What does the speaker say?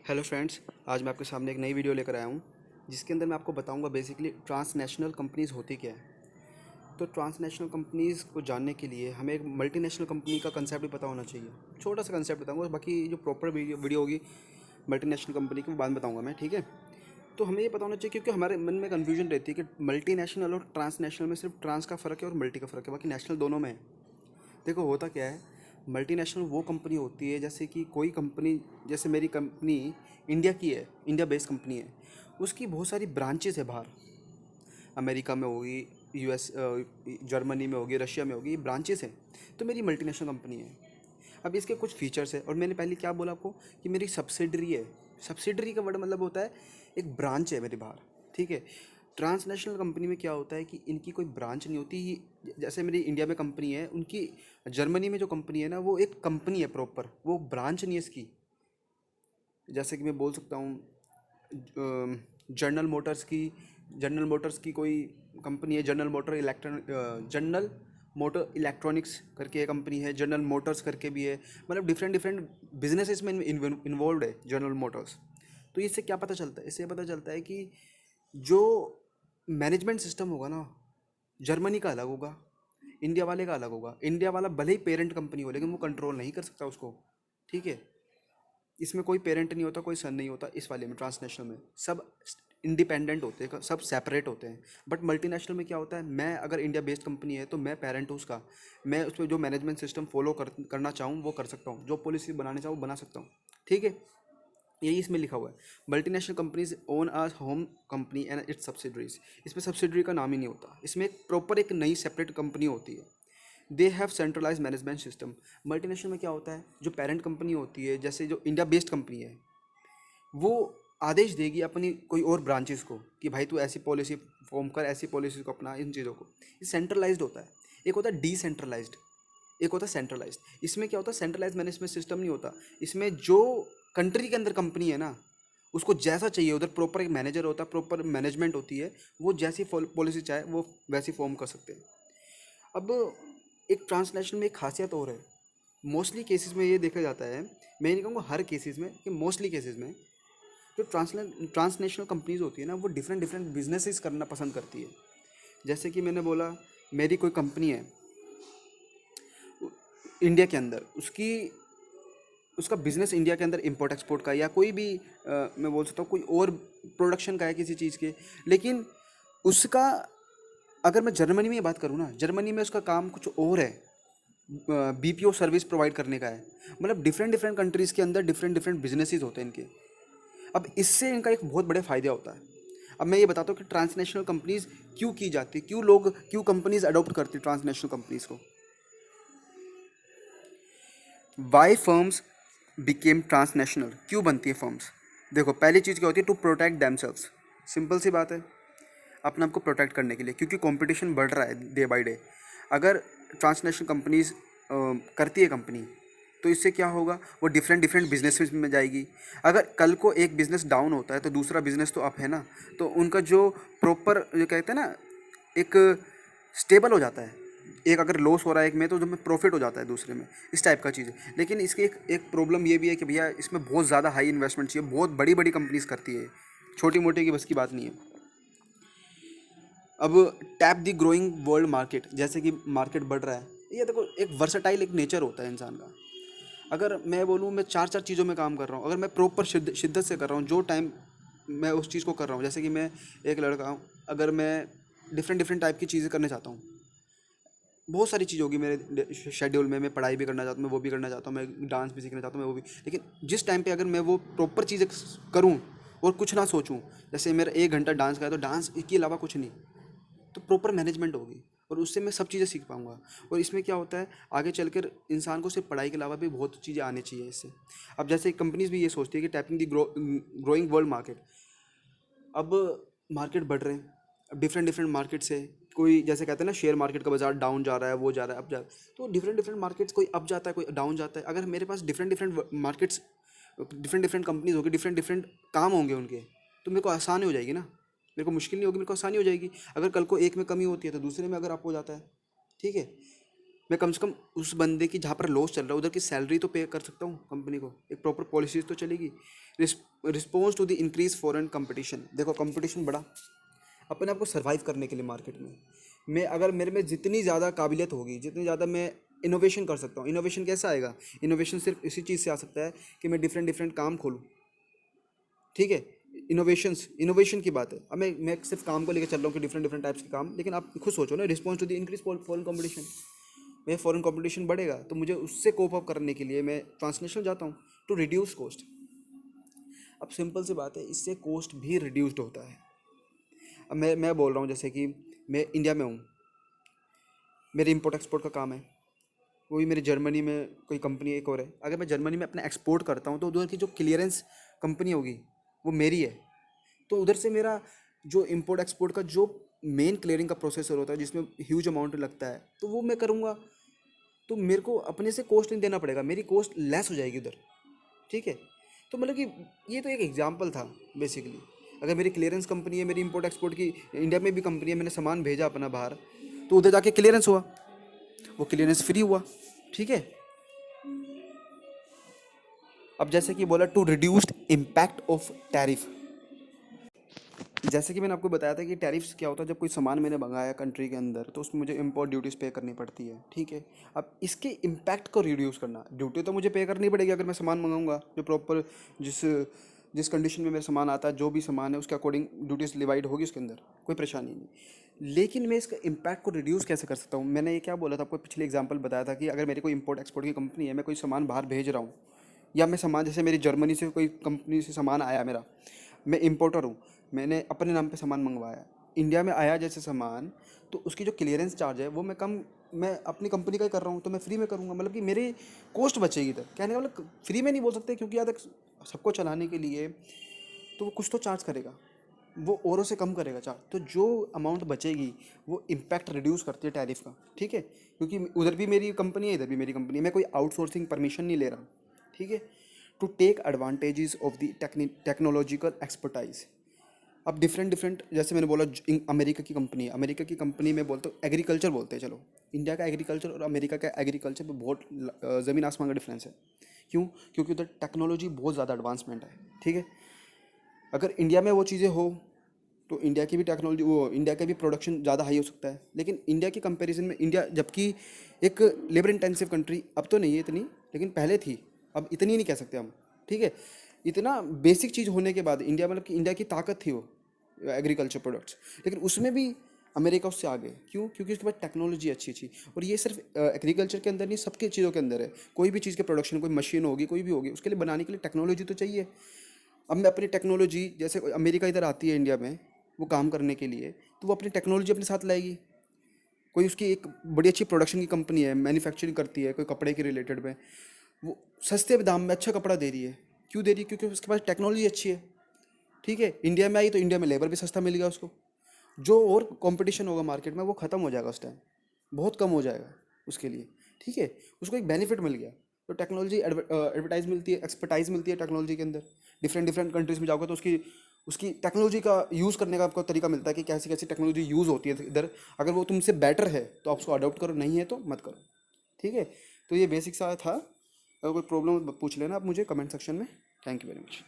Hello friends, आज मैं आपके सामने एक नई वीडियो लेकर आया हूँ जिसके अंदर मैं आपको बताऊँगा बेसिकली ट्रांसनेशनल कंपनीज़ होती क्या है। तो ट्रांसनेशनल कंपनीज़ को जानने के लिए हमें एक मल्टीनेशनल कंपनी का कंसेप्ट भी पता होना चाहिए। छोटा सा कंसेप्ट बताऊँगा, बाकी जो प्रॉपर वीडियो होगी मल्टीनेशनल कंपनी की वो बाद में बताऊँगा मैं, ठीक है। तो हमें ये पता होना चाहिए क्योंकि हमारे मन में कन्फ्यूजन रहती है कि मल्टीनेशनल और ट्रांसनेशनल में सिर्फ ट्रांस का फ़र्क है और मल्टी का फ़र्क है, बाकी नेशनल दोनों में है। देखो होता क्या है, मल्टीनेशनल वो कंपनी होती है जैसे कि कोई कंपनी, जैसे मेरी कंपनी इंडिया की है, इंडिया बेस्ड कंपनी है, उसकी बहुत सारी ब्रांचेस है बाहर। अमेरिका में होगी, यूएस, जर्मनी में होगी, रशिया में होगी, ब्रांचेस हैं। तो मेरी मल्टीनेशनल कंपनी है। अब इसके कुछ फीचर्स है और मैंने पहले क्या बोला आपको कि मेरी सब्सिडरी है। सब्सिडरी का वर्ड मतलब होता है एक ब्रांच है मेरे बाहर, ठीक है। ट्रांसनेशनल कंपनी में क्या होता है कि इनकी कोई ब्रांच नहीं होती। जैसे मेरी इंडिया में कंपनी है, उनकी जर्मनी में जो कंपनी है ना, वो एक कंपनी है प्रॉपर, वो ब्रांच नहीं है इसकी। जैसे कि मैं बोल सकता हूँ जनरल मोटर्स की कोई कंपनी है, जनरल मोटर इलेक्ट्रॉनिक्स करके एक कंपनी है, जनरल मोटर्स करके भी है। मतलब डिफरेंट डिफरेंट बिजनेसेस में इन्वॉल्व है जनरल मोटर्स। तो इससे क्या पता चलता है, इससे पता चलता है कि जो मैनेजमेंट सिस्टम होगा ना, जर्मनी का अलग होगा, इंडिया वाले का अलग होगा। इंडिया वाला भले ही पेरेंट कंपनी हो लेकिन वो कंट्रोल नहीं कर सकता उसको, ठीक है। इसमें कोई पेरेंट नहीं होता, कोई सन नहीं होता। इस वाले में ट्रांसनेशनल में सब इंडिपेंडेंट होते हैं, सब सेपरेट होते हैं। बट मल्टीनेशनल में क्या होता है, मैं अगर इंडिया बेस्ड कंपनी है तो मैं पेरेंट हूँ उसका। मैं उसमें जो मैनेजमेंट सिस्टम फॉलो करना चाहूँ वो कर सकता हूँ, जो पॉलिसी बनाने चाहूँ वो बना सकता हूँ, ठीक है। यही इसमें लिखा हुआ है, multinational companies own or home company and its subsidiaries. इसमें सब्सिडरी का नाम ही नहीं होता, इसमें एक प्रॉपर एक नई सेपरेट कंपनी होती है। They have centralise management system. Multinational में क्या होता है, जो पेरेंट कंपनी होती है, जैसे जो इंडिया बेस्ड कंपनी है, वो आदेश देगी अपनी कोई और ब्रांचेस को कि भाई तू ऐसी पॉलिसी फॉर्म कर, ऐसी पॉलिसी को अपना, इन चीज़ों को। ये सेंट्रलाइज्ड होता है। एक होता है डिसेंट्रलाइज्ड, एक होता है सेंट्रलाइज्ड। इसमें क्या होता है, सेंट्रलाइज मैनेजमेंट सिस्टम नहीं होता। इसमें जो कंट्री के अंदर कंपनी है ना, उसको जैसा चाहिए उधर प्रॉपर एक मैनेजर होता है, प्रॉपर मैनेजमेंट होती है, वो जैसी पॉलिसी चाहे वो वैसी फॉर्म कर सकते हैं। अब एक ट्रांसनेशनल में एक खासियत और है, मोस्टली केसेस में ये देखा जाता है, मैं नहीं कहूँगा हर केसेस में, कि मोस्टली केसेस में जो ट्रांसनेशनल कंपनीज होती है ना, वो डिफरेंट डिफरेंट बिजनेसेस करना पसंद करती है। जैसे कि मैंने बोला, मेरी कोई कंपनी है इंडिया के अंदर, उसका बिजनेस इंडिया के अंदर इंपोर्ट एक्सपोर्ट का, या कोई भी मैं बोल सकता हूँ कोई और प्रोडक्शन का है किसी चीज़ के, लेकिन उसका, अगर मैं जर्मनी में बात करूँ ना, जर्मनी में उसका काम कुछ और है, बीपीओ सर्विस प्रोवाइड करने का है। मतलब डिफरेंट डिफरेंट कंट्रीज़ के अंदर डिफरेंट डिफरेंट बिजनेसेस होते हैं इनके। अब इससे इनका एक बहुत बड़े फ़ायदा होता है। अब मैं ये बताता हूँ कि ट्रांसनेशनल कंपनीज़ क्यों की जाती, क्यों कंपनीज़ अडॉप्ट करती ट्रांसनेशनल कंपनीज़ को। वाई फर्म्स बिकेम ट्रांसनेशनल, क्यों बनती है फर्म्स। देखो पहली चीज़ क्या होती है, टू प्रोटेक्ट देमसेल्व्स। सिंपल सी बात है, अपने आप को प्रोटेक्ट करने के लिए, क्योंकि कंपटीशन बढ़ रहा है डे बाय डे। अगर ट्रांसनेशनल कंपनीज करती है कंपनी, तो इससे क्या होगा, वो डिफरेंट डिफरेंट बिजनेस में जाएगी। अगर कल को एक बिज़नेस डाउन होता है तो दूसरा बिजनेस तो अप है ना, तो उनका जो प्रॉपर, जो कहते हैं ना, एक स्टेबल हो जाता है। एक अगर लॉस हो रहा है एक में, तो में प्रॉफिट हो जाता है दूसरे में, इस टाइप का चीज़ है। लेकिन इसकी एक प्रॉब्लम ये भी है कि भैया इसमें बहुत ज़्यादा हाई इन्वेस्टमेंट चाहिए, बहुत बड़ी बड़ी कंपनीज करती है, छोटी मोटी की बस की बात नहीं है। अब tap the growing world market, जैसे कि मार्केट बढ़ रहा है, ये देखो एक वर्सटाइल एक नेचर होता है इंसान का। अगर मैं बोलूँ मैं चार चार चीज़ों में काम कर रहा हूँ, अगर मैं प्रॉपर शिद्दत से कर रहा हूँ, जो टाइम मैं उस चीज़ को कर रहा हूँ, जैसे कि मैं एक लड़का हूँ, अगर मैं डिफरेंट डिफरेंट टाइप की चीज़ें करना चाहता हूँ, बहुत सारी चीज़ होगी मेरे शेड्यूल में, मैं पढ़ाई भी करना चाहता हूँ, मैं वो भी करना चाहता हूँ, मैं डांस भी सीखना चाहता हूँ, मैं वो भी। लेकिन जिस टाइम पे अगर मैं वो प्रॉपर चीज़ें करूँ और कुछ ना सोचूं, जैसे मेरा 1 घंटा डांस का है तो डांस के अलावा कुछ नहीं, तो प्रॉपर मैनेजमेंट होगी और उससे मैं सब चीज़ें सीख पाऊंगा। और इसमें क्या होता है, आगे चलकर इंसान को सिर्फ पढ़ाई के अलावा भी बहुत चीज़ें आनी चाहिए इससे। अब जैसे कंपनीज भी ये सोचती है कि tapping the growing world market. अब मार्केट बढ़ रहे हैं, अब डिफरेंट डिफरेंट मार्केट से, कोई जैसे कहते हैं ना, शेयर मार्केट का बाजार डाउन जा रहा है, वो जा रहा है, अब जा रहा है, तो डिफरेंट डिफरेंट मार्केट्स, कोई अप जाता है कोई डाउन जाता है। अगर मेरे पास different different markets, different different companies होगी, डिफरेंट डिफरेंट काम होंगे उनके, तो मेरे को आसानी हो जाएगी ना, मेरे को मुश्किल नहीं होगी, मेरे को आसानी हो जाएगी। अगर कल को एक में कमी होती है तो दूसरे में अगर अप हो जाता है, ठीक है। मैं कम से कम उस बंदे की जहाँ पर लॉस चल रहा है उधर की सैलरी तो पे कर सकता हूँ कंपनी को, एक प्रॉपर पॉलिसीज तो चलेगी। Response to the increase foreign competition, देखो कंपटीशन बढ़ा अपने आप को सर्वाइव करने के लिए मार्केट में। मैं अगर मेरे में जितनी ज़्यादा काबिलियत होगी, जितनी ज़्यादा मैं इनोवेशन कर सकता हूँ। इनोवेशन कैसा आएगा? इनोवेशन सिर्फ इसी चीज़ से आ सकता है कि मैं डिफरेंट डिफरेंट काम खोलूँ, ठीक है। इनोवेशन की बात है। अब मैं सिर्फ काम को लेकर चल रहा हूँ कि डिफरेंट डिफरेंट टाइप्स के काम, लेकिन आप खुद सोचो ना, response to the increase foreign competition, मैं फॉरेन कंपटीशन बढ़ेगा तो मुझे उससे कोप अप करने के लिए मैं ट्रांसनेशनल जाता हूँ टू रिड्यूस कॉस्ट। अब सिंपल सी बात है, इससे कॉस्ट भी रिड्यूस्ड होता है। अब मैं बोल रहा हूँ जैसे कि मैं इंडिया में हूँ, मेरे इंपोर्ट एक्सपोर्ट का काम है, वही मेरी जर्मनी में कोई कंपनी एक और है। अगर मैं जर्मनी में अपना एक्सपोर्ट करता हूँ तो उधर की जो क्लियरेंस कंपनी होगी वो मेरी है, तो उधर से मेरा जो इंपोर्ट एक्सपोर्ट का जो मेन क्लियरिंग का प्रोसेसर होता है जिसमें ह्यूज अमाउंट लगता है, तो वो मैं करूँगा, तो मेरे को अपने से कॉस्ट नहीं देना पड़ेगा, मेरी कॉस्ट लेस हो जाएगी उधर, ठीक है। तो मतलब कि ये तो एक एग्जांपल था बेसिकली। अगर मेरी क्लियरेंस कंपनी है, मेरी इंपोर्ट एक्सपोर्ट की इंडिया में भी कंपनी है, मैंने सामान भेजा अपना बाहर, तो उधर जाके क्लियरेंस हुआ, वो क्लियरेंस फ्री हुआ, ठीक है। अब जैसे कि बोला to reduced impact of tariff, जैसे कि मैंने आपको बताया था कि टैरिफ्स क्या होता है, जब कोई सामान मैंने मंगाया कंट्री के अंदर तो उसमें मुझे इंपोर्ट ड्यूटीज़ पे करनी पड़ती है, ठीक है। अब इसके इम्पैक्ट को रिड्यूस करना, ड्यूटी तो मुझे पे करनी पड़ेगी अगर मैं सामान मंगाऊंगा, जो प्रॉपर जिस जिस कंडीशन में मेरा सामान आता है, जो भी सामान है उसके अकॉर्डिंग ड्यूटीज़ डिवाइड होगी उसके अंदर, कोई परेशानी नहीं। लेकिन मैं इसका इम्पैक्ट को रिड्यूस कैसे कर सकता हूँ? मैंने ये क्या बोला था आपको, पिछले एग्जाम्पल बताया था कि अगर मेरी कोई इंपोर्ट एक्सपोर्ट की कंपनी है, मैं कोई सामान बाहर भेज रहा हूँ, या मैं सामान जैसे मेरी जर्मनी से कोई कंपनी से सामान आया मेरा, मैं इंपोर्टर हूँ, मैंने अपने नाम पे सामान मंगवाया, इंडिया में आया जैसे सामान, तो उसकी जो क्लियरेंस चार्ज है वो मैं अपनी कंपनी का ही कर रहा हूँ, तो मैं फ्री में करूँगा, मतलब कि मेरी कॉस्ट बचेगी। इधर कहने का मतलब फ्री में नहीं बोल सकते, क्योंकि याद सबको चलाने के लिए तो वो कुछ तो चार्ज करेगा, वो औरों से कम करेगा चार्ज, तो जो अमाउंट बचेगी वो इम्पैक्ट रिड्यूस करती है टैरिफ का, ठीक है। क्योंकि उधर भी मेरी कंपनी है, इधर भी मेरी कंपनी है, मैं कोई आउटसोर्सिंग परमिशन नहीं ले रहा, ठीक है। To take advantages of the technological expertise. अब डिफरेंट डिफरेंट, जैसे मैंने बोला अमेरिका की कंपनी है, अमेरिका की कंपनी में बोलते हो एग्रीकल्चर बोलते हैं, चलो इंडिया का एग्रीकल्चर और अमेरिका का एग्रीकल्चर में बहुत ज़मीन आसमान का डिफरेंस है। क्यों? क्योंकि उधर टेक्नोलॉजी बहुत ज़्यादा एडवांसमेंट है, ठीक है। अगर इंडिया में वो चीज़ें हो तो इंडिया की भी टेक्नोलॉजी, वो इंडिया का भी प्रोडक्शन ज़्यादा हाई हो सकता है, लेकिन इंडिया की कंपैरिजन में, इंडिया जबकि एक लेबर इंटेंसिव कंट्री अब तो नहीं है इतनी, लेकिन पहले थी, अब इतनी नहीं कह सकते हम, ठीक है। इतना बेसिक चीज़ होने के बाद इंडिया, मतलब कि इंडिया की ताकत थी वो एग्रीकल्चर प्रोडक्ट्स, लेकिन उसमें भी अमेरिका उससे आगे। क्यों? क्योंकि उसके पास टेक्नोलॉजी अच्छी थी। और ये सिर्फ एग्रीकल्चर के अंदर नहीं, सबके चीज़ों के अंदर है। कोई भी चीज़ के प्रोडक्शन, कोई मशीन होगी, कोई भी होगी, उसके लिए बनाने के लिए टेक्नोलॉजी तो चाहिए। अब मैं अपनी टेक्नोलॉजी, जैसे अमेरिका इधर आती है इंडिया में वो काम करने के लिए, तो वो अपनी टेक्नोलॉजी अपने साथ लाएगी। कोई उसकी एक बड़ी अच्छी प्रोडक्शन की कंपनी है, मैन्युफैक्चरिंग करती है कोई कपड़े के रिलेटेड में, वो सस्ते दाम में अच्छा कपड़ा दे रही है। क्यों दे रही है? क्योंकि उसके पास टेक्नोलॉजी अच्छी है, ठीक है। इंडिया में आई तो इंडिया में लेबर भी सस्ता मिल गया उसको, जो और कंपटीशन होगा मार्केट में वो ख़त्म हो जाएगा, उस टाइम बहुत कम हो जाएगा उसके लिए, ठीक है। उसको एक बेनिफिट मिल गया। तो टेक्नोलॉजी एडवर्टाइज मिलती है, एक्सपर्टाइज मिलती है टेक्नोलॉजी के अंदर। डिफरेंट डिफरेंट कंट्रीज़ में जाओगे तो उसकी उसकी टेक्नोलॉजी का यूज़ करने का आपको तरीका मिलता है कि कैसी कैसी टेक्नोलॉजी यूज़ होती है इधर। अगर वो तुमसे बेटर है तो आप उसको अडॉप्ट करो, नहीं है तो मत करो, ठीक है। तो ये बेसिक सा था। अगर कोई प्रॉब्लम पूछ लेना आप मुझे कमेंट सेक्शन में। Thank you very much.